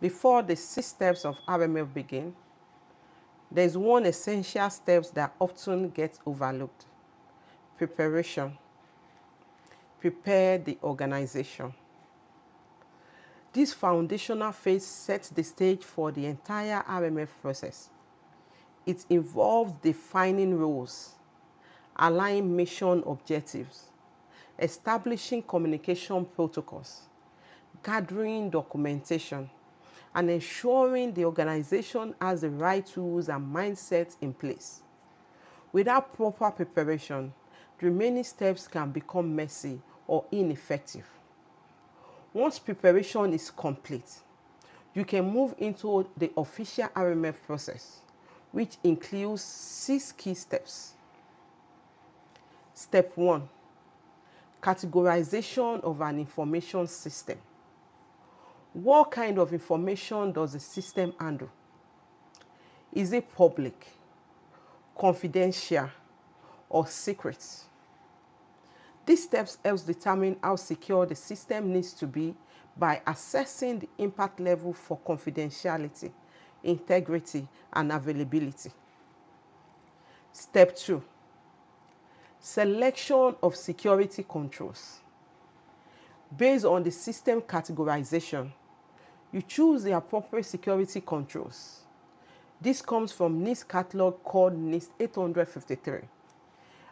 Before the 6 steps of RMF begin, there is one essential step that often gets overlooked: preparation. Prepare the organization. This foundational phase sets the stage for the entire RMF process. It involves defining roles, aligning mission objectives, establishing communication protocols, gathering documentation, and ensuring the organization has the right tools and mindsets in place. Without proper preparation, the remaining steps can become messy or ineffective. Once preparation is complete, you can move into the official RMF process, which includes 6 key steps. Step 1. Categorization of an information system. What kind of information does the system handle? Is it public, confidential, or secret? These steps help determine how secure the system needs to be by assessing the impact level for confidentiality, integrity, and availability. Step 2. Selection of security controls. Based on the system categorization, you choose the appropriate security controls. This comes from NIST catalog called NIST 853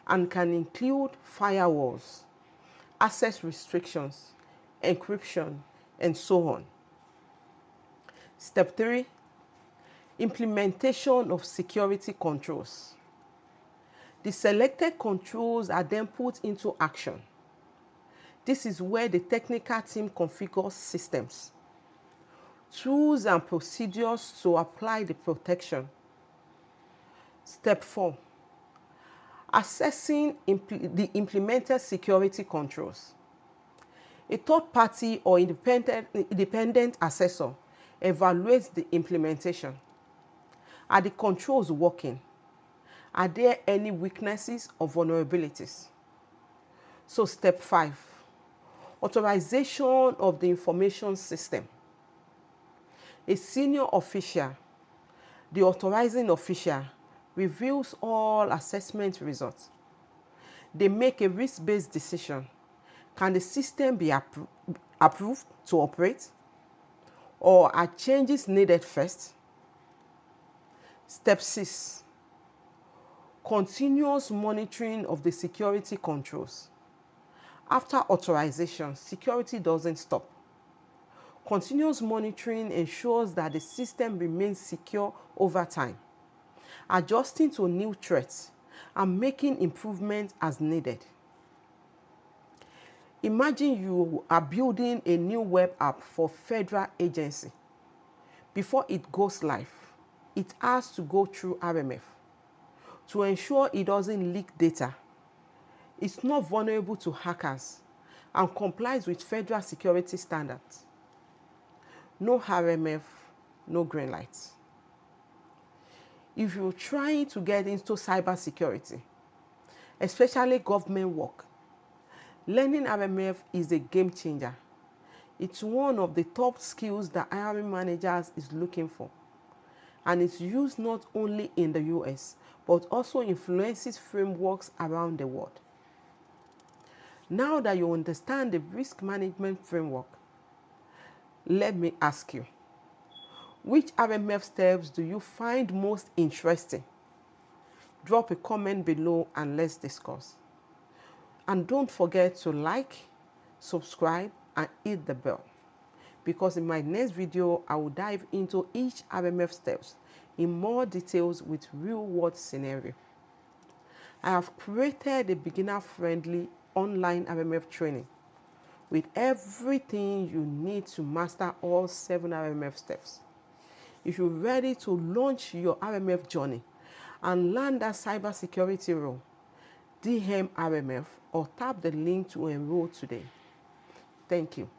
and can include firewalls, access restrictions, encryption, and so on. Step 3. Implementation of security controls. The selected controls are then put into action. This is where the technical team configures systems, tools, and procedures to apply the protection. Step 4. Assessing the implemented security controls. A third party or independent assessor evaluates the implementation. Are the controls working? Are there any weaknesses or vulnerabilities? So step 5. Authorization of the information system. A senior official, the authorizing official, reviews all assessment results. They make a risk-based decision. Can the system be approved to operate? Or are changes needed first? Step 6. Continuous monitoring of the security controls. After authorization, security doesn't stop. Continuous monitoring ensures that the system remains secure over time, adjusting to new threats and making improvements as needed. Imagine you are building a new web app for a federal agency. Before it goes live, it has to go through RMF to ensure it doesn't leak data, it's not vulnerable to hackers, and complies with federal security standards. No RMF, no green lights. If you're trying to get into cybersecurity, especially government work, learning RMF is a game changer. It's one of the top skills that hiring managers is looking for, and it's used not only in the US, but also influences frameworks around the world. Now that you understand the risk management framework, let me ask you, which RMF steps do you find most interesting? Drop a comment below and let's discuss. And don't forget to like, subscribe, and hit the bell, because in my next video, I will dive into each RMF steps in more details with real-world scenario. I have created a beginner-friendly online RMF training with everything you need to master all 7 RMF steps. If you're ready to launch your RMF journey and learn that cybersecurity role, DM RMF or tap the link to enroll today. Thank you.